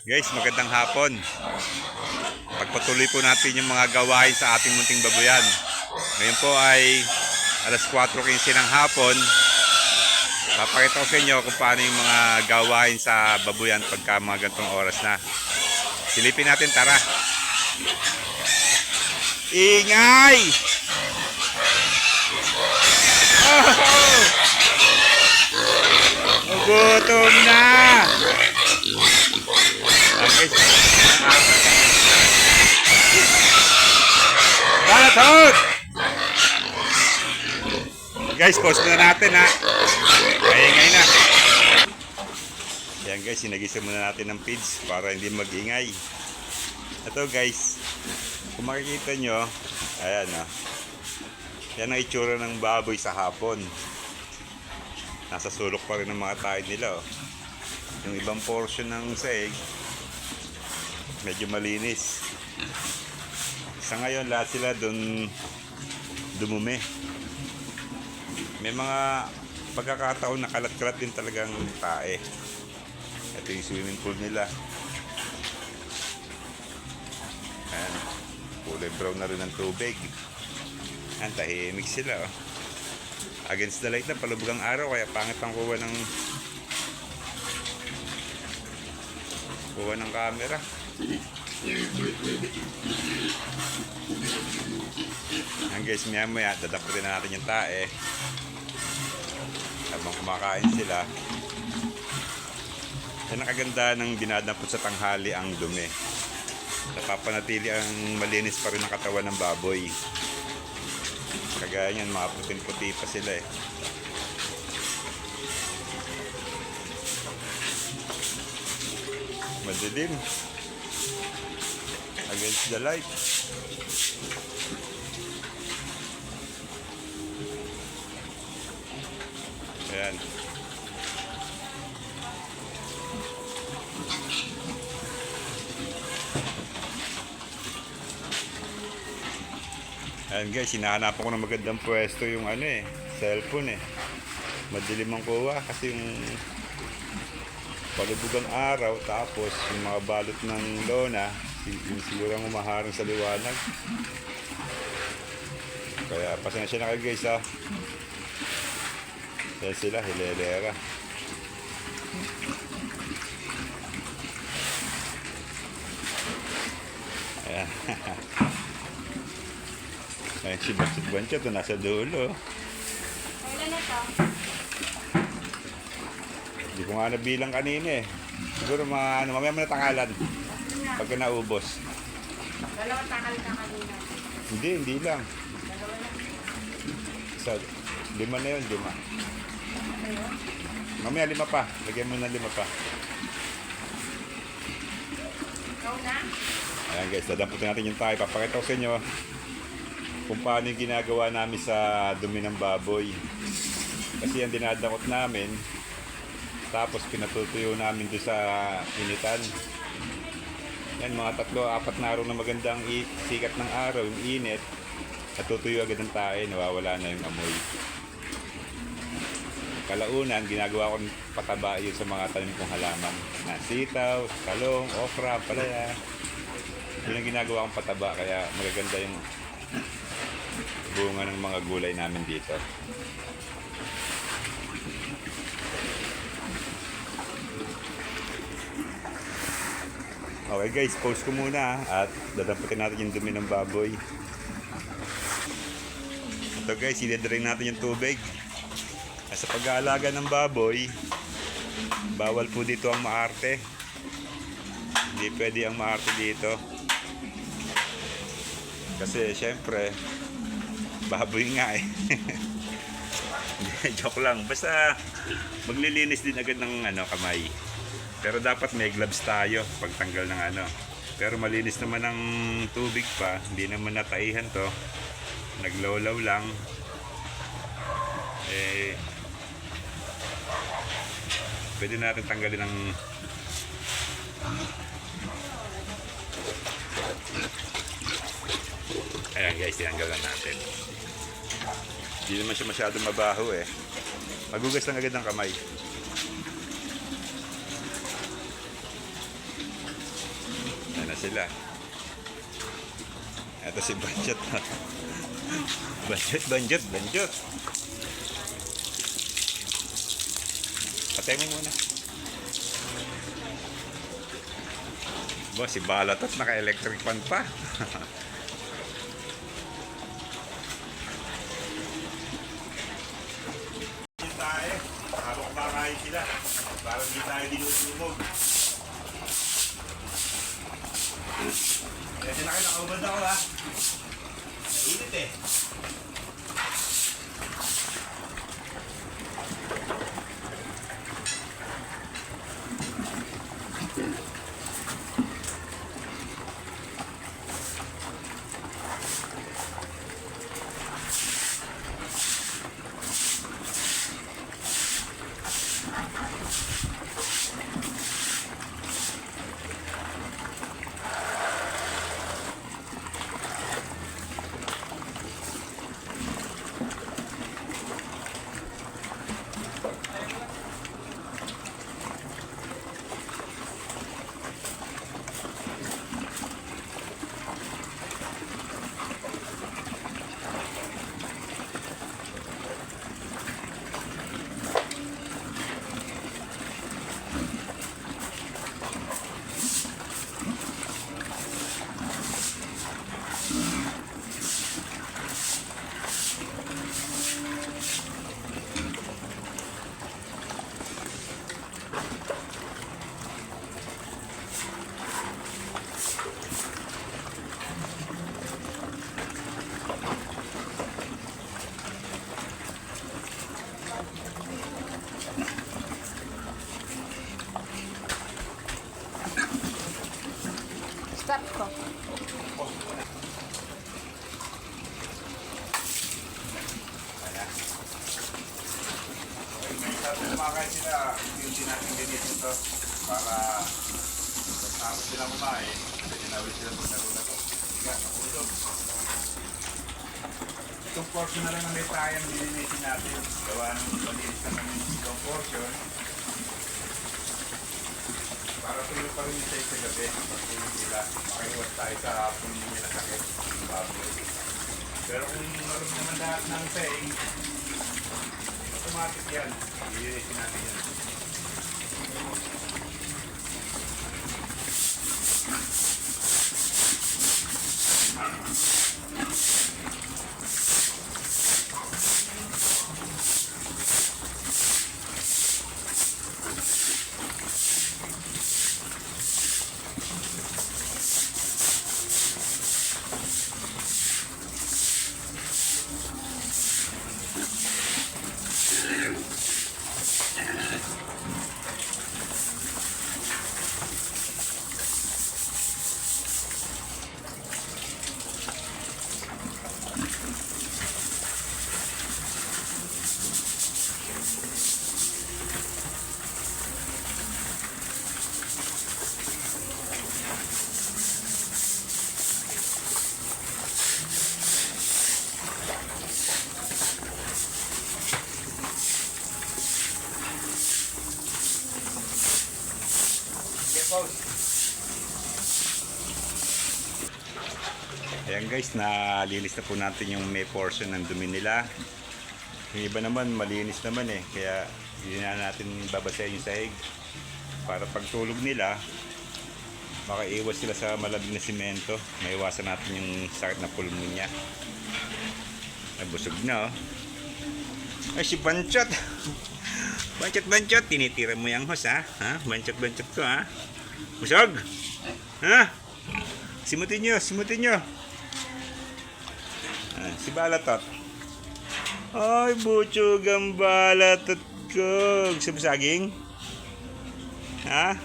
Guys, magandang hapon. Pagpatuloy po natin yung mga gawain sa ating munting babuyan. Ngayon po ay alas 4:15 ng hapon. Papakita ko sa inyo kung paano yung mga gawain sa babuyan pagka mga gantong oras na. Silipin natin, tara. Ingay! Oh! Nagutom na! Okay. Balat! Guys, post na natin ha. Ingay na. Yan guys, sinagisa muna natin ng feeds para hindi mag-ingay. Ito guys, kung makikita nyo, ayan ha. Yan ang itsura ng baboy sa hapon. Nasa sulok pa rin ng mga tayo nila oh. Yung ibang portion ng saig medyo malinis. Sa ngayon lahat sila dun dumumi. May mga pagkakataon na kalat-kalat din talagang tae. Ito yung swimming pool nila. Ayan, kulay brown na rin ng tubig. Ayan, tahimik sila oh. Against the light na, palubog ang araw kaya pangit ang kuha ng camera. Ayan guys, maya dadaputin na natin yung tae habang kumakain sila. Yan ang kaganda ng dinadampot sa tanghali ang dumi. Napapanatili ang malinis pa rin ang katawan ng baboy. Kagaya niyan, mga puting-puti pa sila eh. Madilim. Against the light. Ayan. Ayan guys, hinahanapan ko ng magandang pwesto yung cellphone eh. Madilim ang kuha kasi yung palubog ang araw, tapos yung mga balot ng lona sigurang umaharang sa liwanag. Kaya pasensya na kayo guys ha. Yan sila, hilelera. Ayan. Ay, si Bancho ito nasa dulo. Kailan na to? Hindi ko nga nabilang kanina eh. Siguro mamaya mo natangalan. Pagka naubos. Dalawang takal ka kanina. Hindi lang. Dalawa na. Isa, 5 na yun, 5. Ano? Mamaya 5 pa. Lagyan mo ng 5 pa. Ikaw na? Ayan guys, dadamputin natin yung tayo. Papakita ko sa inyo kung paano yung ginagawa namin sa dumi ng baboy. Kasi yan dinadakot namin. Tapos pinatutuyo namin doon sa initan. Yan, mga 3-4 na araw na magandang sikat ng araw, yung init. Natutuyo agad ang tae, nawawala na yung amoy. Kalaunan, ginagawa ko pataba yun sa mga tanim kong halaman. Na sitaw, talong, okra, palaya. Yun ang ginagawa kong pataba, kaya magaganda yung bunga ng mga gulay namin dito. Okay guys, pause ko muna at dadamputin natin yung dumi ng baboy. Ito guys, i-drain natin yung tubig. Sa pag-aalaga ng baboy, bawal po dito ang maarte. Hindi pwede ang maarte dito. Kasi syempre, baboy nga eh. Joke lang. Basta maglilinis din agad ng kamay. Pero dapat may gloves tayo pagtanggal ng Pero malinis naman ang tubig pa. Hindi naman nataihan to. Naglawlaw lang. Pwede natin tanggalin ng ayan guys, tinanggal lang natin. Hindi naman siya masyadong mabaho eh. Magugas lang agad ng kamay. sila. Ito si Banjot. Banjot. Patay mo muna. Bo, si Balatot naka-electric fan pa. Yung tayo, habang kumakain sila. Para hindi tayo dinusumog. Kasi nakakaubad ako ha. Nainit eh. Stop ko. Sabi kumakain sila, yung natin ganito ito para pagkakot sila kumain, pwede na ulit sila maglaro na ito. Higa, nakulog. Itong portion na lang na may tayang dilinisin natin. Gawa ng malinis naman yung portion. Para tuloy pa rin siya sa gabi. Pagtulog nila, makaiwas tayo sa hapon yung nila sakit. Pero kung marunong naman lahat ng pain, automatic yan. Dilinisin natin yan. Ayan guys, nalinis na po natin yung may portion ng dumi nila. Yung iba naman, malinis naman eh. Kaya hindi na natin babasahin yung sahig. Para pagtulog nila, makaiwas sila sa malamig na simento. Maiwasan natin yung sakit na pulmonya. Nabusog na oh. Ay si Banchot. Banchot, tinitira mo yung hos ha? Banchot ko ha? Busog? Ha? Simutin nyo. Si Balatot. Ay, butsog ang Balatot ko. Gusto mo saging? Ha?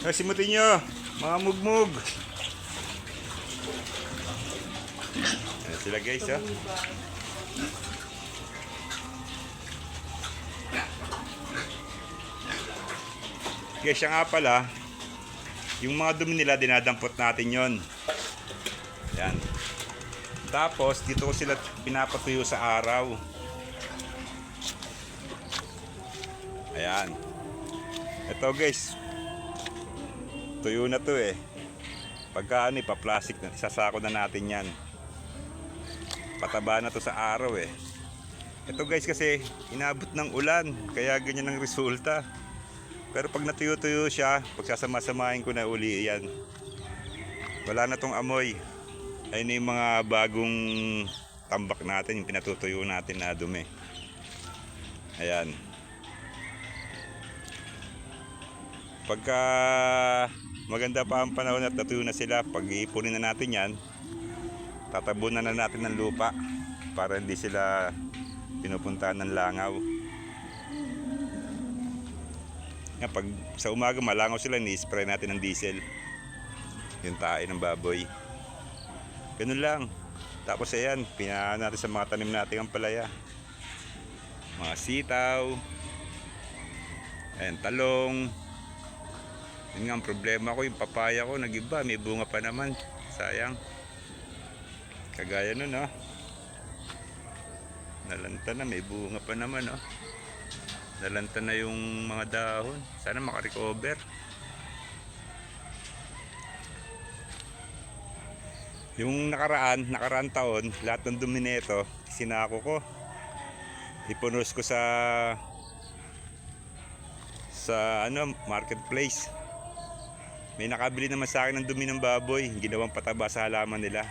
Simutin nyo, mga mugmug. Ayan sila guys, oh. Guys, siya nga pala, yung mga dumi nila, dinadampot natin yon. Yan. Tapos, dito ko sila pinapatuyo sa araw. Ayan. Ito guys, tuyo na to eh. Pagka ano, ipa-plastic na, isasako na natin yan. Pataba na to sa araw eh. Ito guys kasi inabot ng ulan, kaya ganyan ang resulta. Pero pag natuyo-tuyo siya, pagsasama-samahin ko na uli yan. Wala na tong amoy. Ayun na yung mga bagong tambak natin, yung pinatutuyo natin na dumi. Ayan. Pagka maganda pa ang panahon at natuyo na sila, pag-iipunin na natin yan, tatabunan na natin ng lupa para hindi sila pinupuntahan ng langaw. Yan, pag sa umaga malangaw sila, ni-spray natin ng diesel yung tae ng baboy. Ganun lang. Tapos ayan, pinahan natin sa mga tanim natin ang palaya, mga sitaw, ayan, talong. Yun nga ang problema ko, yung papaya ko nag-iba, may bunga pa naman, sayang. Kagaya nun oh, nalanta na, may bunga pa naman oh. Nalanta na yung mga dahon, sana makarecover. Yung nakaraan taon, lahat ng dumi nito sinako ko, ipunos ko sa ano, marketplace. May nakabili naman sa akin ng dumi ng baboy, ginawang pataba sa halaman nila.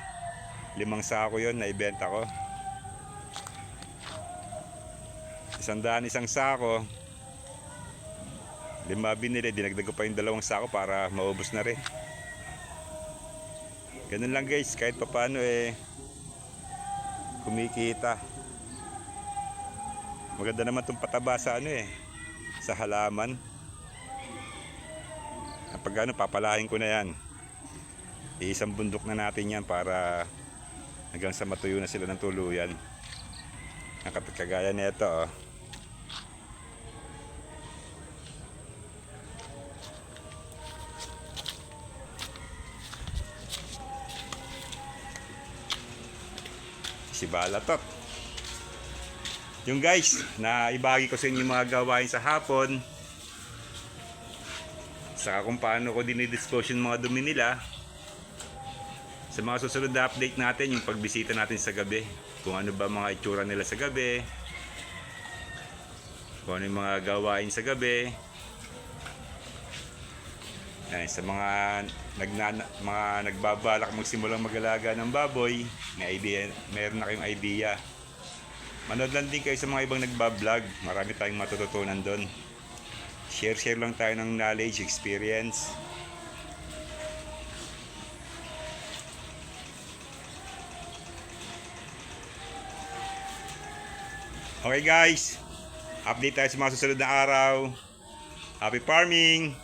5 sako yon, naibenta ko. 100 isang sako. 5 binili, dinagdag ko pa yung 2 sako para maubos na rin. Ganun lang guys, kahit pa paano eh kumikita. Maganda naman itong pataba sa ano eh, sa halaman. Pag ano, papalahin ko na yan. Iisang bundok na natin yan para hanggang sa matuyo na sila ng tuluyan. Kagaya nito oh. Si Balatot. Yung guys, na ibagi ko sa inyo yung mga gawain sa hapon. Saka kung paano ko dinidispose yung mga dumi nila. Sa mga susunod na update natin, yung pagbisita natin sa gabi. Kung ano ba mga itsura nila sa gabi. Kung ano yung mga gawain sa gabi. Ay, sa mga nagbabalak magsimulang mag-alaga ng baboy, may idea, meron na kayong idea. Manood lang din kayo sa mga ibang nagbablog. Marami tayong matututunan doon. Share lang tayo ng knowledge, experience. Okay guys, update tayo sa mga susunod na araw. Happy farming!